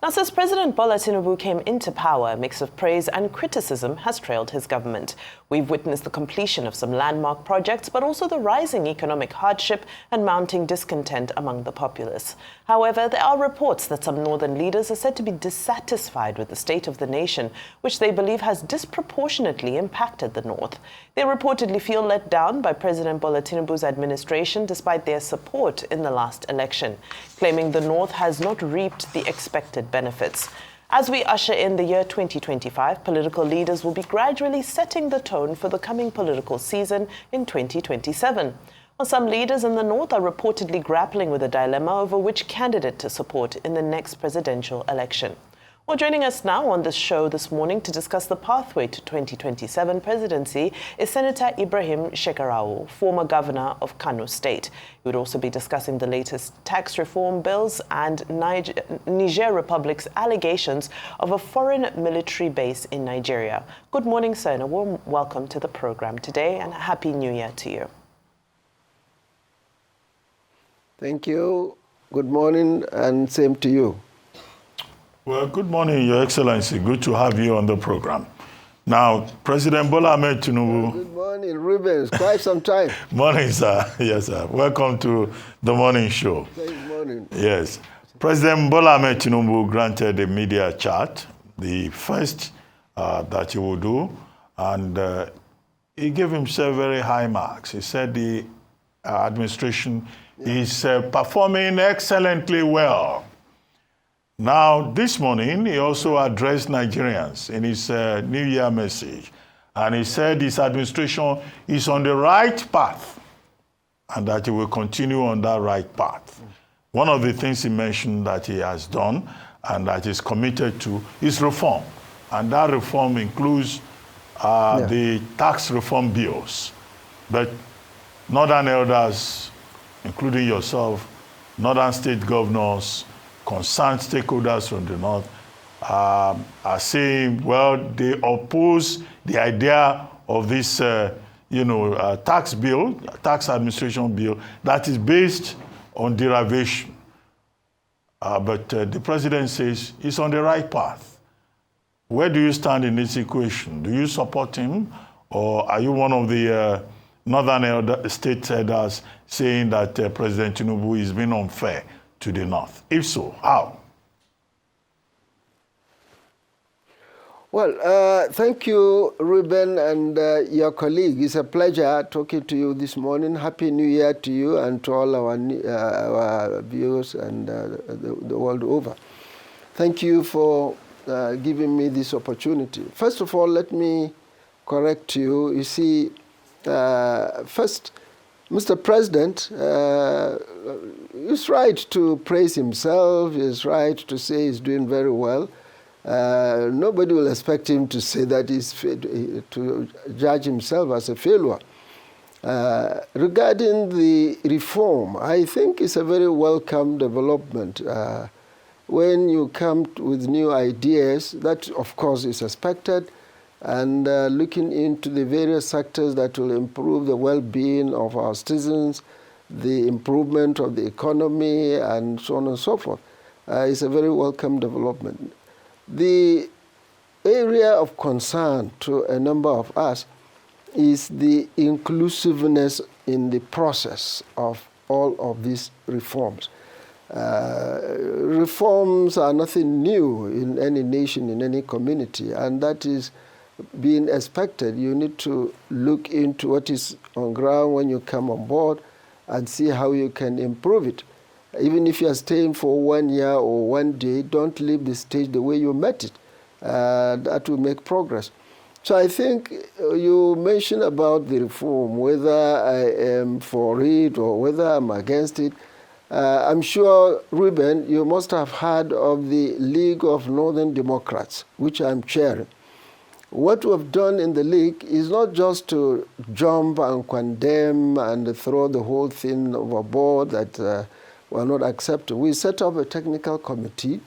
Now, since President Bola Tinubu came into power, a mix of praise and criticism has trailed his government. We've witnessed the completion of some landmark projects, but also the rising economic hardship and mounting discontent among the populace. However, there are reports that some northern leaders are said to be dissatisfied with the state of the nation, which they believe has disproportionately impacted the north. They reportedly feel let down by President Bola Tinubu's administration despite their support in the last election, claiming the north has not reaped the expected benefits. As we usher in the year 2025, political leaders will be gradually setting the tone for the coming political season in 2027. Well, some leaders in the north are reportedly grappling with a dilemma over which candidate to support in the next presidential election. Well, joining us now on this show this morning to discuss the pathway to 2027 presidency is Senator Ibrahim Shekarau, former governor of Kano State. He would also be discussing the latest tax reform bills and Niger Republic's allegations of a foreign military base in Nigeria. Good morning, sir, and a warm welcome to the program today, and Happy New Year to you. Thank you. Good morning, and same to you. Well, good morning, Your Excellency. Good to have you on the program. Now, President Bola Ahmed Tinubu. Good morning, Ruben. It's quite some time. Morning, sir. Yes, sir. Welcome to the morning show. Good morning. Yes. President Bola Ahmed Tinubu granted a media chat, the first that he would do, and he gave himself very high marks. He said the administration is performing excellently well. Now, this morning, he also addressed Nigerians in his New Year message, and he said his administration is on the right path and that he will continue on that right path. One of the things he mentioned that he has done and that he's committed to is reform, and that reform includes the tax reform bills. But northern elders, including yourself, northern state governors, concerned stakeholders from the north are saying, well, they oppose the idea of this, tax bill, tax administration bill that is based on derivation. But the president says he's on the right path. Where do you stand in this equation? Do you support him, or are you one of the northern state elders saying that President Tinubu is being unfair to the north? If so, how? Well, thank you, Ruben, and your colleague. It's a pleasure talking to you this morning. Happy New Year to you and to all our viewers and the world over. Thank you for giving me this opportunity. First of all, let me correct you. You see, first, Mr. President is right to praise himself. He's right to say he's doing very well. Nobody will expect him to say that to judge himself as a failure. Regarding the reform, I think it's a very welcome development. When you come with new ideas, that of course is expected, and looking into the various sectors that will improve the well-being of our citizens, the improvement of the economy, and so on and so forth, is a very welcome development. The area of concern to a number of us is the inclusiveness in the process of all of these reforms. Reforms are nothing new in any nation, in any community, and that is being expected. You need to look into what is on ground when you come on board and see how you can improve it. Even if you are staying for 1 year or 1 day, don't leave the stage the way you met it. That will make progress. So I think you mentioned about the reform, whether I am for it or whether I'm against it. I'm sure, Ruben, you must have heard of the League of Northern Democrats, which I'm chairing. What we've done in the League is not just to jump and condemn and throw the whole thing overboard that were not accepted. We set up a technical committee,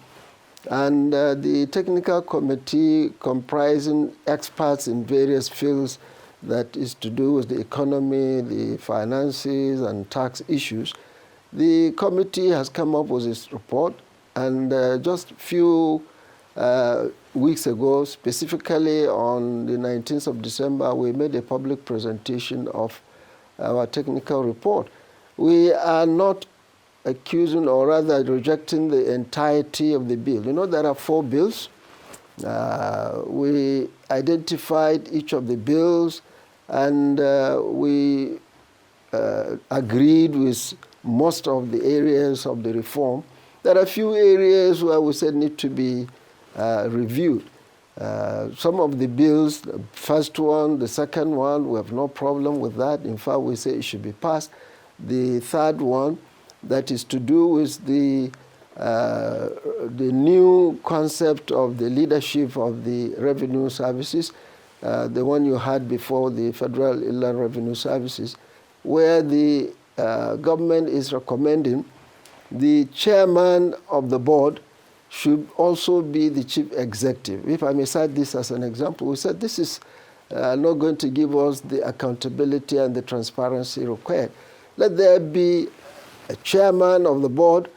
and the technical committee comprising experts in various fields that is to do with the economy, the finances, and tax issues. The committee has come up with its report. And just a few weeks ago, specifically on the 19th of December, we made a public presentation of our technical report. We are not accusing, or rather rejecting, the entirety of the bill. You know, there are 4 bills. We identified each of the bills, and we agreed with most of the areas of the reform. There are a few areas where we said need to be reviewed. Some of the bills, the first one, the second one, we have no problem with that. In fact, we say it should be passed. The third one, that is to do with the new concept of the leadership of the revenue services, the one you had before, the Federal Inland Revenue Services, where the government is recommending the chairman of the board should also be the chief executive. If I may cite this as an example, we said this is not going to give us the accountability and the transparency required. Let there be a chairman of the board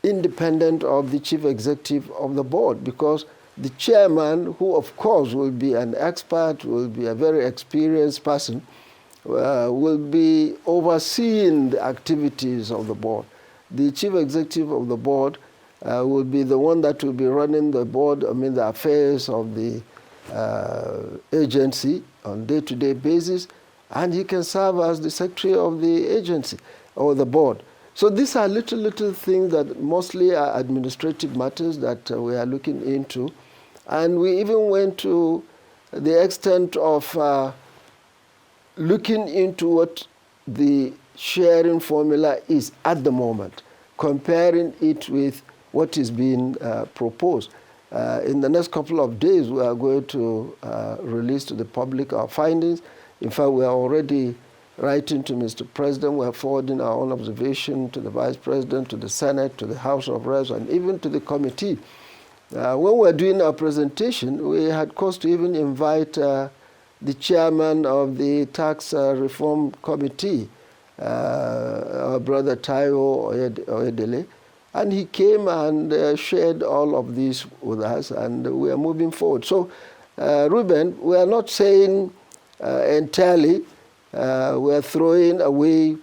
independent of the chief executive of the board, because the chairman, who of course will be an expert, will be a very experienced person, will be overseeing the activities of the board. The chief executive of the board will be the one that will be running the board, the affairs of the agency on day-to-day basis, and he can serve as the secretary of the agency or the board. So these are little things that mostly are administrative matters that we are looking into. And we even went to the extent of looking into what the sharing formula is at the moment, comparing it with what is being proposed. In the next couple of days, we are going to release to the public our findings. In fact, we are already writing to Mr. President. We are forwarding our own observation to the Vice President, to the Senate, to the House of Reps, and even to the committee. When we were doing our presentation, we had cause to even invite the chairman of the Tax Reform Committee, our brother Tayo Oyedele, and he came and shared all of this with us, and we are moving forward. So, Ruben, we are not saying entirely we are throwing away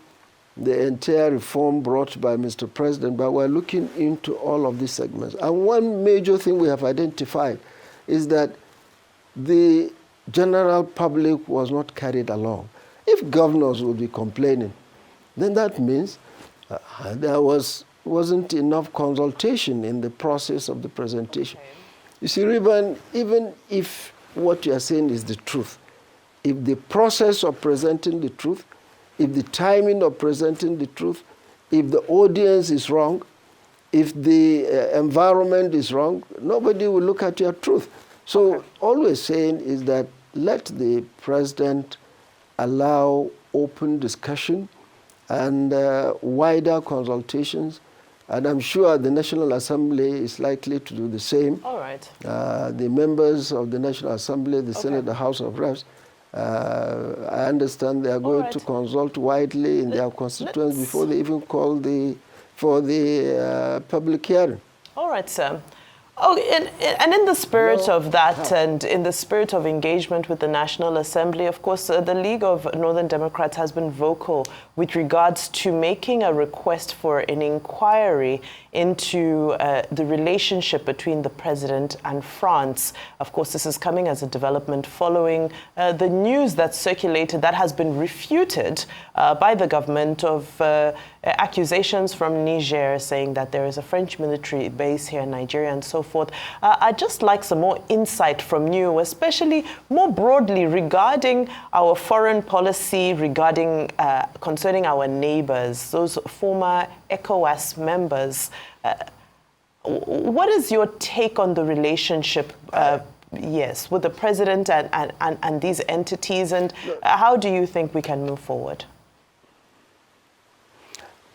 the entire reform brought by Mr. President, but we're looking into all of these segments. And one major thing we have identified is that the general public was not carried along. If governors would be complaining, then that means there wasn't enough consultation in the process of the presentation. Okay. You see, Ruben, even if what you are saying is the truth, if the process of presenting the truth, if the timing of presenting the truth, if the audience is wrong, if the environment is wrong, nobody will look at your truth. So always saying is that let the president allow open discussion and wider consultations. And I'm sure the National Assembly is likely to do the same. All right. The members of the National Assembly, the Senate, the House of Reps, I understand they are going to consult widely in their constituents before they even call for the public hearing. All right, sir. Oh, and in the spirit of that, and in the spirit of engagement with the National Assembly, of course, the League of Northern Democrats has been vocal with regards to making a request for an inquiry into the relationship between the president and France. Of course, this is coming as a development following the news that circulated that has been refuted by the government of accusations from Niger saying that there is a French military base here in Nigeria and so forth. I'd just like some more insight from you, especially more broadly regarding our foreign policy, regarding concerning our neighbors, those former ECOWAS members. What is your take on the relationship yes, with the president and these entities, and how do you think we can move forward?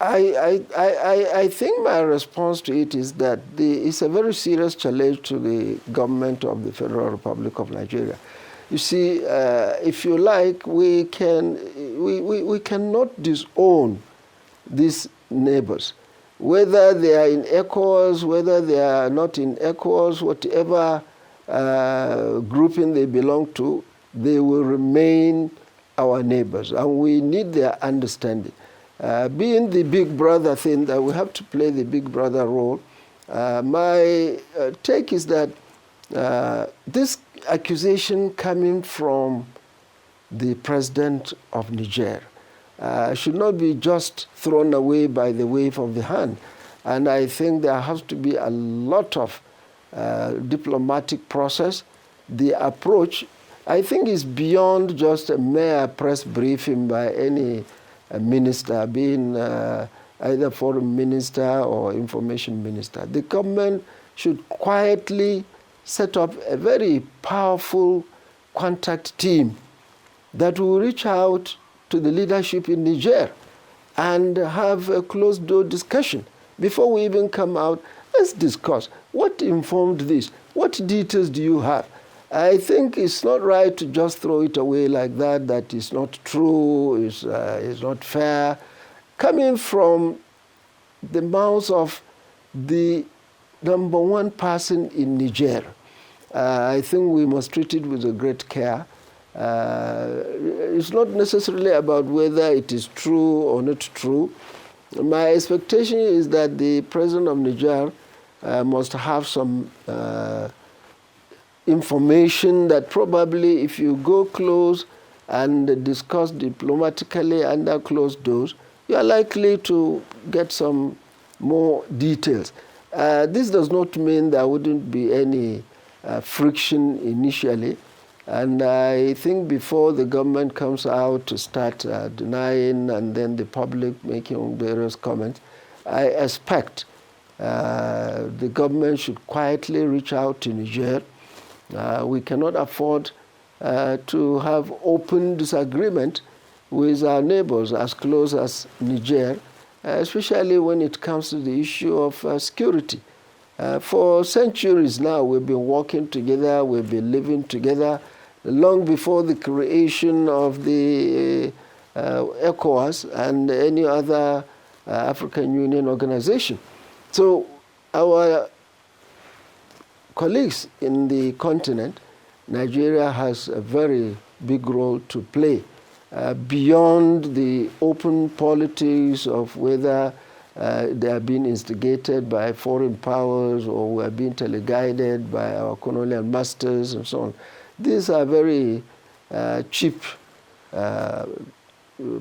I think my response to it is that it's a very serious challenge to the government of the Federal Republic of Nigeria. You see, if you like, we cannot disown these neighbors. whether they are in ECOWAS, whether they are not in ECOWAS, whatever grouping they belong to, they will remain our neighbors, and we need their understanding. Being the big brother thing, that we have to play the big brother role, my take is that this accusation coming from the president of Niger should not be just thrown away by the wave of the hand. And I think there has to be a lot of diplomatic process. The approach, I think, is beyond just a mere press briefing by any minister, being either foreign minister or information minister. The government should quietly set up a very powerful contact team that will reach out to the leadership in Niger and have a closed-door discussion. Before we even come out, let's discuss what informed this. What details do you have? I think it's not right to just throw it away like that, that is not true, is not fair. Coming from the mouths of the #1 person in Niger, I think we must treat it with a great care. It's not necessarily about whether it is true or not true. My expectation is that the president of Niger must have some information that probably if you go close and discuss diplomatically under closed doors, you are likely to get some more details. This does not mean there wouldn't be any friction initially. And I think before the government comes out to start denying and then the public making various comments, I expect the government should quietly reach out to Niger. We cannot afford to have open disagreement with our neighbors as close as Niger, especially when it comes to the issue of security. For centuries now, we've been working together, we've been living together, long before the creation of the ECOWAS and any other African Union organization. So our colleagues in the continent, Nigeria has a very big role to play beyond the open politics of whether they are being instigated by foreign powers or we are being teleguided by our colonial masters and so on. These are very cheap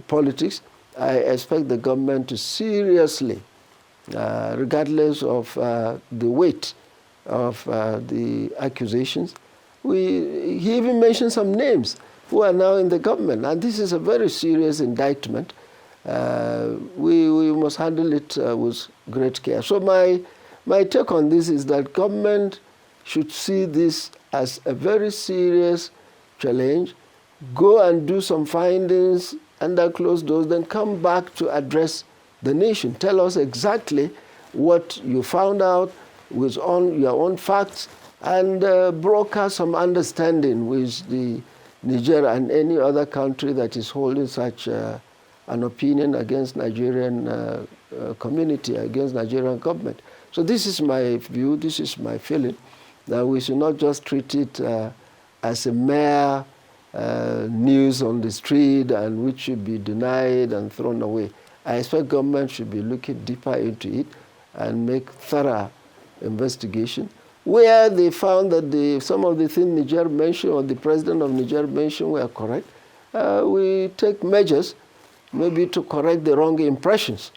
politics. I expect the government to seriously, regardless of the weight of the accusations. He even mentioned some names who are now in the government, and this is a very serious indictment. We must handle it with great care. So my take on this is that government should see this as a very serious challenge, go and do some findings under closed doors, then come back to address the nation. Tell us exactly what you found out with your own facts, and broker some understanding with the Niger and any other country that is holding such an opinion against Nigerian community, against Nigerian government. So this is my view, this is my feeling, that we should not just treat it as a mere news on the street and which should be denied and thrown away. I expect government should be looking deeper into it and make thorough investigation. Where they found that some of the things Niger mentioned or the president of Niger mentioned were correct, we take measures maybe to correct the wrong impressions.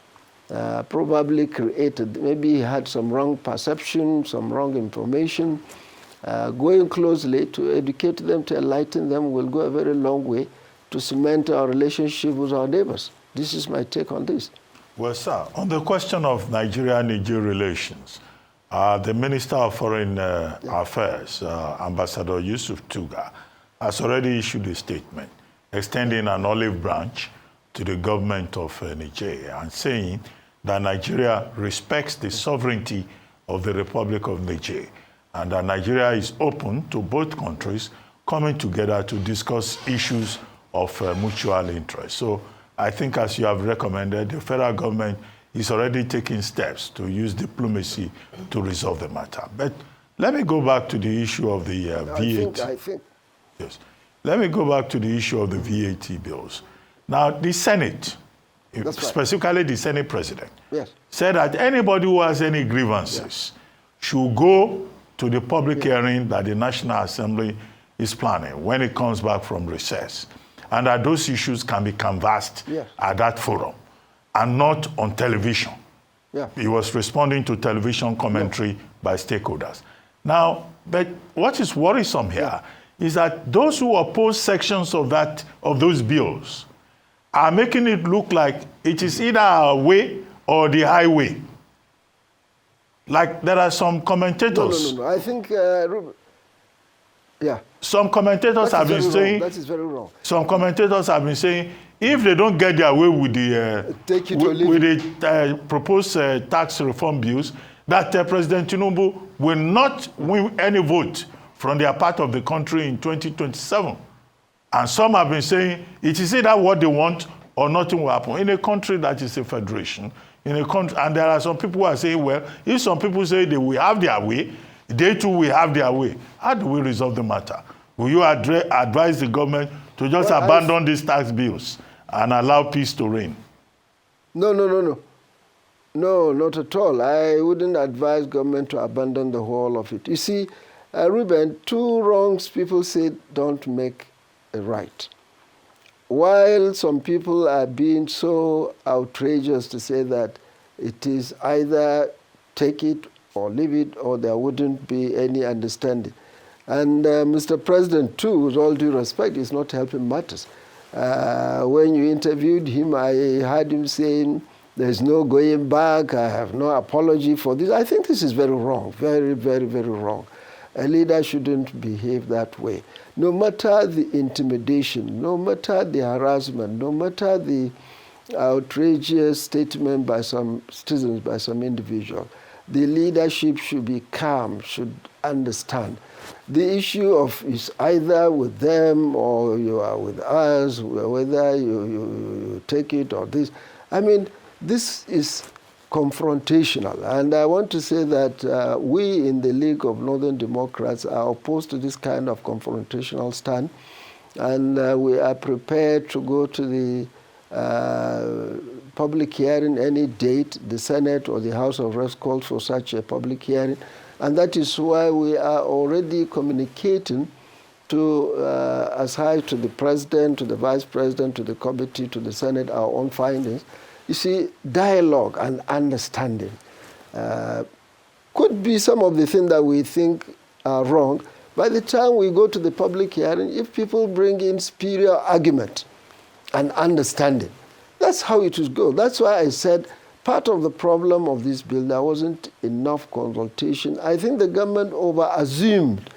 Probably created, maybe he had some wrong perception, some wrong information. Going closely to educate them, to enlighten them will go a very long way to cement our relationship with our neighbors. This is my take on this. Well, sir, on the question of Nigeria-Niger relations, the Minister of Foreign Affairs, Ambassador Yusuf Tuga, has already issued a statement extending an olive branch to the government of Niger and saying that Nigeria respects the sovereignty of the Republic of Niger and that Nigeria is open to both countries coming together to discuss issues of mutual interest. So I think, as you have recommended, the federal government he's already taking steps to use diplomacy to resolve the matter. But let me go back to the issue of the VAT. I think. Yes. Let me go back to the issue of the VAT bills. Now, the Senate, specifically the Senate President, said that anybody who has any grievances should go to the public hearing that the National Assembly is planning when it comes back from recess, and that those issues can be canvassed at that forum and not on television. He was responding to television commentary by stakeholders. Now, but what is worrisome here is that those who oppose sections of those bills are making it look like it is either our way or the highway. Like there are some commentators. No. I think, some commentators have been saying. That is very wrong. Some commentators have been saying if they don't get their way with the proposed tax reform bills, that President Tinubu will not win any vote from their part of the country in 2027. And some have been saying it is either what they want or nothing will happen. In a country that is a federation, in a country, and there are some people who are saying, well, if some people say they will have their way, they too will have their way. How do we resolve the matter? Will you advise the government to just abandon these tax bills and allow peace to reign? No, not at all. I wouldn't advise government to abandon the whole of it. You see, Ruben, two wrongs people say don't make a right. While some people are being so outrageous to say that it is either take it or leave it or there wouldn't be any understanding. And Mr. President, too, with all due respect, is not helping matters. When you interviewed him, I heard him saying, there's no going back, I have no apology for this. I think this is very wrong, very, very, very wrong. A leader shouldn't behave that way. No matter the intimidation, no matter the harassment, no matter the outrageous statement by some citizens, by some individual, the leadership should be calm, should understand. The issue of is either with them or you are with us, whether you take it or this. I mean, this is confrontational. And I want to say that we in the League of Northern Democrats are opposed to this kind of confrontational stand. And we are prepared to go to the public hearing any date. The Senate or the House of Reps called for such a public hearing. And that is why we are already communicating to, as high to the President, to the Vice President, to the committee, to the Senate, our own findings. You see, dialogue and understanding could be some of the things that we think are wrong. By the time we go to the public hearing, if people bring in superior argument and understanding, that's how it would go. That's why I said part of the problem of this bill, there wasn't enough consultation. I think the government over-assumed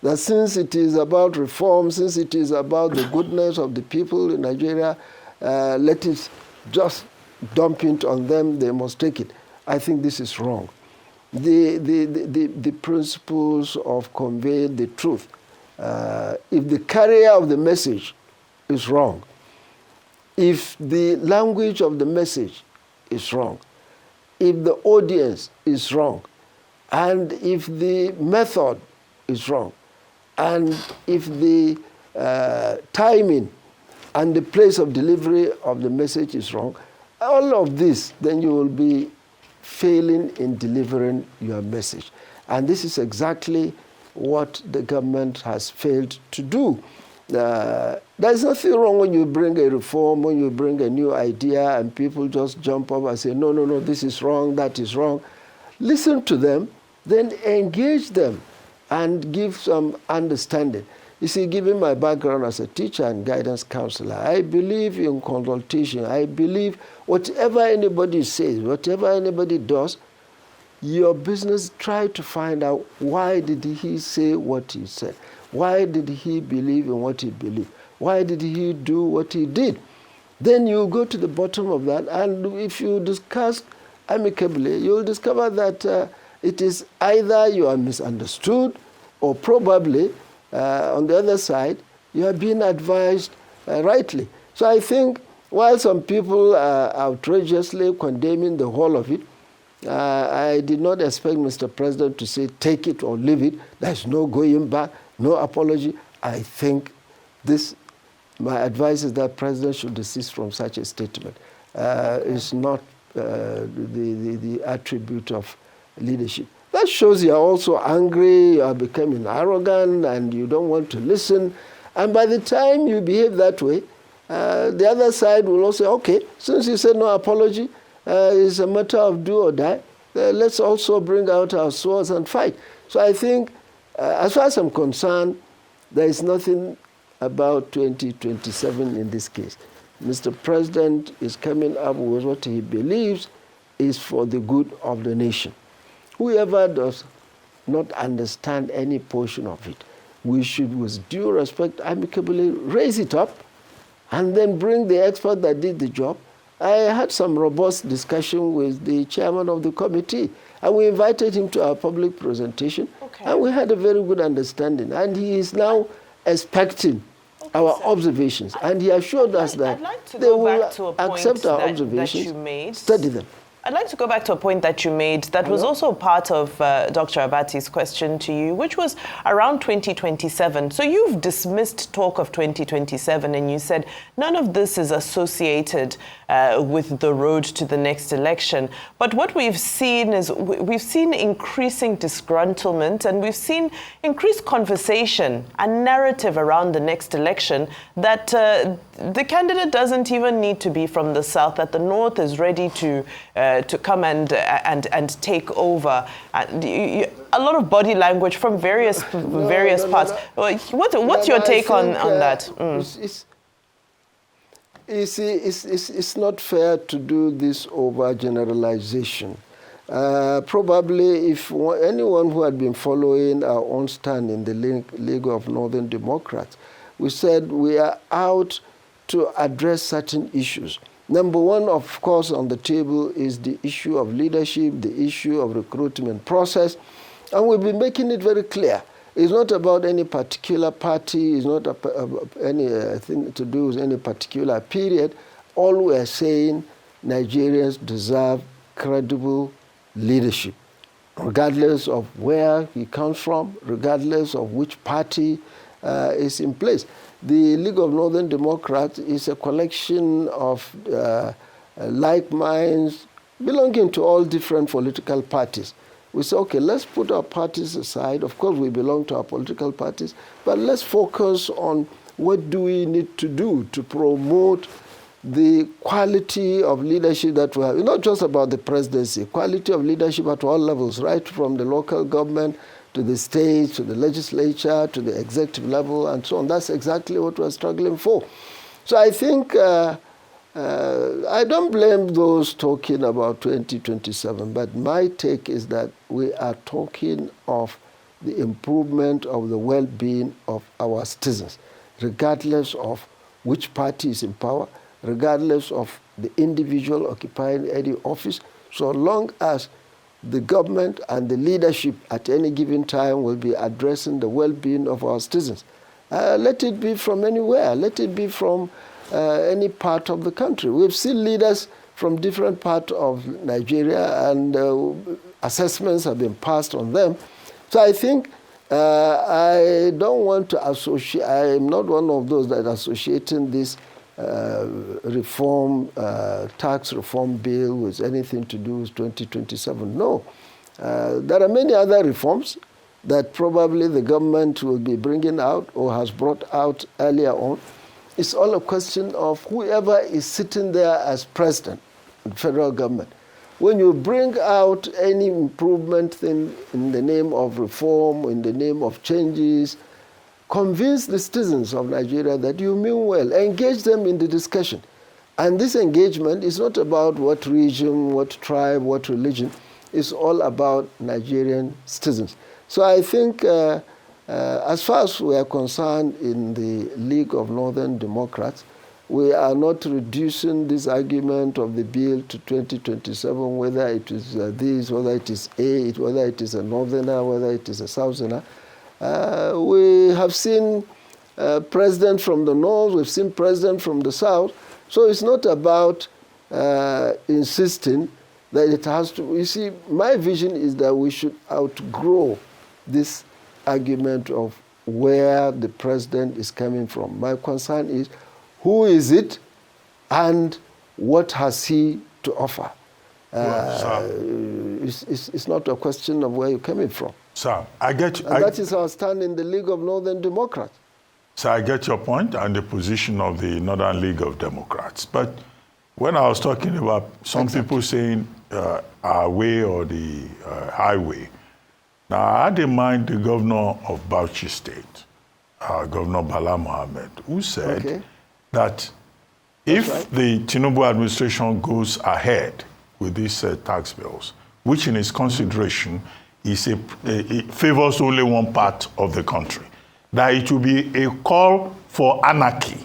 that since it is about reform, since it is about the goodness of the people in Nigeria, let it just dump it on them, they must take it. I think this is wrong. The principles of conveying the truth, if the carrier of the message is wrong, if the language of the message is wrong, if the audience is wrong, and if the method is wrong, and if the timing and the place of delivery of the message is wrong, all of this, then you will be failing in delivering your message. And this is exactly what the government has failed to do. There's nothing wrong when you bring a reform, when you bring a new idea and people just jump up and say, no, this is wrong, that is wrong. Listen to them, then engage them and give some understanding. You see, given my background as a teacher and guidance counselor, I believe in consultation. I believe whatever anybody says, whatever anybody does, your business, try to find out why did he say what he said? Why did he believe in what he believed? Why did he do what he did? Then you go to the bottom of that, and if you discuss amicably, you'll discover that it is either you are misunderstood or probably on the other side, you are being advised rightly. So I think While some people are outrageously condemning the whole of it, I did not expect Mr. President to say, take it or leave it. There's no going back, no apology. I think my advice is that President should desist from such a statement. It's not the attribute of leadership. That shows you are also angry, you are becoming arrogant, and you don't want to listen. And by the time you behave that way, the other side will also say, okay, since you said no apology, it's a matter of do or die, let's also bring out our swords and fight. So I think, as far as I'm concerned, there is nothing about 2027 in this case. Mr. President is coming up with what he believes is for the good of the nation. Whoever does not understand any portion of it, we should, with due respect, amicably raise it up and then bring the expert that did the job. I had some robust discussion with the chairman of the committee, and we invited him to our public presentation, and we had a very good understanding. And he is now expecting our observations, and he assured us that they will accept our observations, study them. I'd like to go back to a point that you made that was also part of Dr. Abati's question to you, which was around 2027. So you've dismissed talk of 2027 and you said none of this is associated with the road to the next election. But what we've seen is we've seen increasing disgruntlement and we've seen increased conversation and narrative around the next election that the candidate doesn't even need to be from the south, that the north is ready to come and take over. A lot of body language from various parts. What's your take on that? It's not fair to do this over generalization. Probably if anyone who had been following our own stand in the League of Northern Democrats, we said we are out to address certain issues. Number one, of course, on the table is the issue of leadership, the issue of recruitment process, and we've been making it very clear. It's not about any particular party, it's not anything to do with any particular period. All we are saying, Nigerians deserve credible leadership, regardless of where he comes from, regardless of which party is in place. The League of Northern Democrats is a collection of like minds belonging to all different political parties. We say, okay, let's put our parties aside. Of course, we belong to our political parties, but let's focus on what do we need to do to promote the quality of leadership that we have. It's not just about the presidency, quality of leadership at all levels, right from the local government to the state, to the legislature, to the executive level, and so on. That's exactly what we're struggling for. So I think I don't blame those talking about 2027, but my take is that we are talking of the improvement of the well-being of our citizens, regardless of which party is in power, regardless of the individual occupying any office, so long as the government and the leadership at any given time will be addressing the well-being of our citizens. Let it be from anywhere. Let it be from any part of the country. We've seen leaders from different parts of Nigeria, and assessments have been passed on them. So I think I don't want to associate, I'm not one of those that are associating this tax reform bill with anything to do with 2027. No. There are many other reforms that probably the government will be bringing out or has brought out earlier on. It's all a question of whoever is sitting there as president in the federal government. When you bring out any improvement in the name of reform, in the name of changes, convince the citizens of Nigeria that you mean well. Engage them in the discussion. And this engagement is not about what region, what tribe, what religion. It's all about Nigerian citizens. So I think as far as we are concerned in the League of Northern Democrats, we are not reducing this argument of the bill to 2027, whether it is this, whether it is A, whether it is a northerner, whether it is a southerner. We have seen president from the north, we've seen president from the south. So it's not about insisting that it has to. You see, my vision is that we should outgrow this argument of where the president is coming from. My concern is who is it and what has he to offer. It's not a question of where you're coming from. Sir, I get you. And that is our stand in the League of Northern Democrats. So I get your point and the position of the Northern League of Democrats. But when I was talking about some people saying our way or the highway, now I had in mind the governor of Bauchi State, Governor Bala Mohammed, who said that if the Tinubu administration goes ahead with these tax bills, which in its consideration it favors only one part of the country, that it will be a call for anarchy.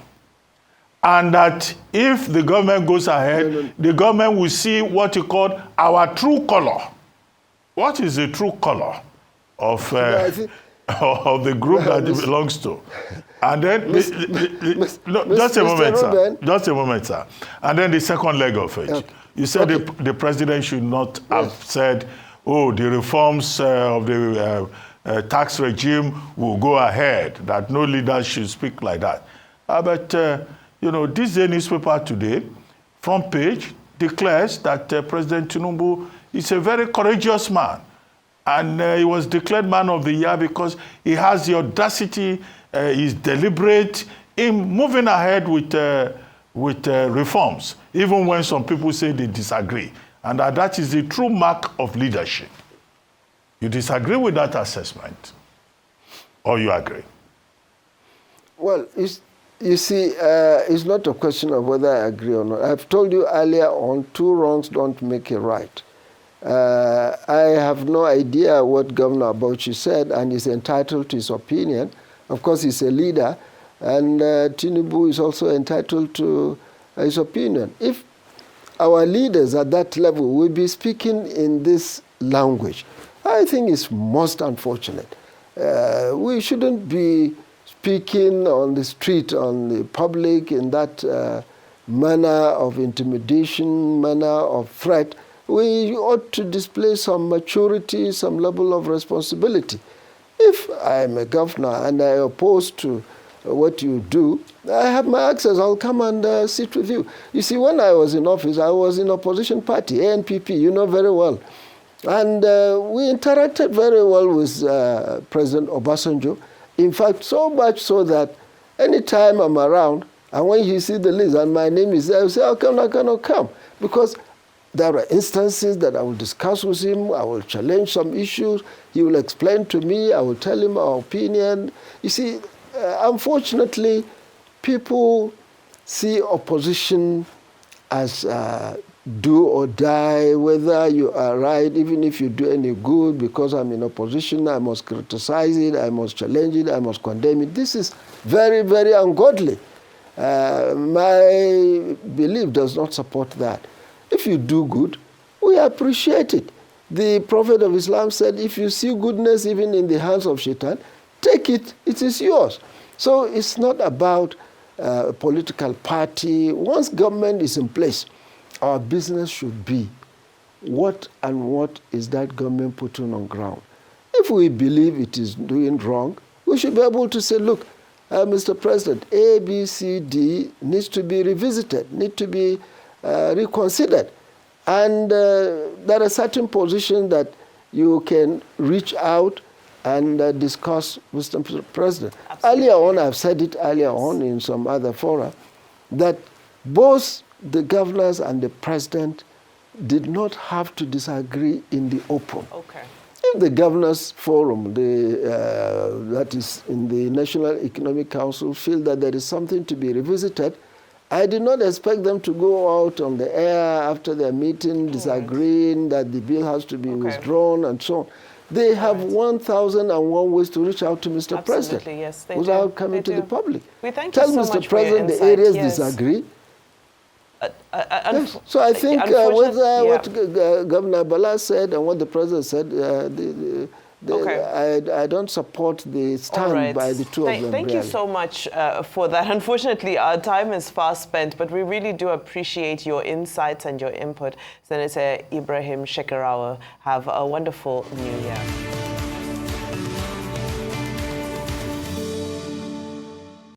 And that if the government goes ahead, the government will see what you call our true color. What is the true color of, of the group that it belongs to? And then, just a moment, sir. Just a moment, sir. And then the second leg of it. Okay. You said the president should not have said, oh, the reforms of the tax regime will go ahead, that no leader should speak like that. But, you know, this day newspaper today, front page, declares that President Tinubu is a very courageous man. And he was declared Man of the Year because he has the audacity, he's deliberate in moving ahead with reforms, even when some people say they disagree. And that is the true mark of leadership. You disagree with that assessment, or you agree? Well, you see, it's not a question of whether I agree or not. I've told you earlier on, two wrongs don't make a right. I have no idea what Governor Bauchi said, and he's entitled to his opinion. Of course, he's a leader, and Tinubu is also entitled to his opinion. If our leaders at that level will be speaking in this language, I think it's most unfortunate. We shouldn't be speaking on the street, on the public, in that manner of intimidation, manner of threat. We ought to display some maturity, some level of responsibility. If I'm a governor and I oppose to what you do, I have my access. I'll come and sit with you. You see, when I was in office, I was in opposition party, ANPP, you know very well. And we interacted very well with President Obasanjo. In fact, so much so that anytime I'm around, and when you see the list and my name is there, you say, how come I cannot come? Because there are instances that I will discuss with him, I will challenge some issues, he will explain to me, I will tell him our opinion. You see, unfortunately, people see opposition as do or die, whether you are right, even if you do any good, because I'm in opposition, I must criticize it, I must challenge it, I must condemn it. This is very, very ungodly. My belief does not support that. If you do good, we appreciate it. The Prophet of Islam said, if you see goodness even in the hands of Shaitan, take it, it is yours. So it's not about a political party. Once government is in place, our business should be what is that government putting on ground. If we believe it is doing wrong, we should be able to say, look, Mr. President, A, B, C, D needs to be revisited, need to be reconsidered. And there are certain positions that you can reach out and discuss with the President. Absolutely. Earlier on, I've said it earlier on in some other fora, that both the governors and the President did not have to disagree in the open. Okay. If the Governors Forum, that is in the National Economic Council, feel that there is something to be revisited, I did not expect them to go out on the air after their meeting disagreeing that the bill has to be withdrawn and so on. They have 1,001 ways to reach out to Mr. President yes, without coming to the public. We thank Tell you so Mr. much President for your the areas insight. disagree. Yes. So I think what Governor Bala said and what the President said, I don't support the stand by the two of them. Thank you so much for that. Unfortunately, our time is fast spent, but we really do appreciate your insights and your input. Senator Ibrahim Shekarau, have a wonderful new year.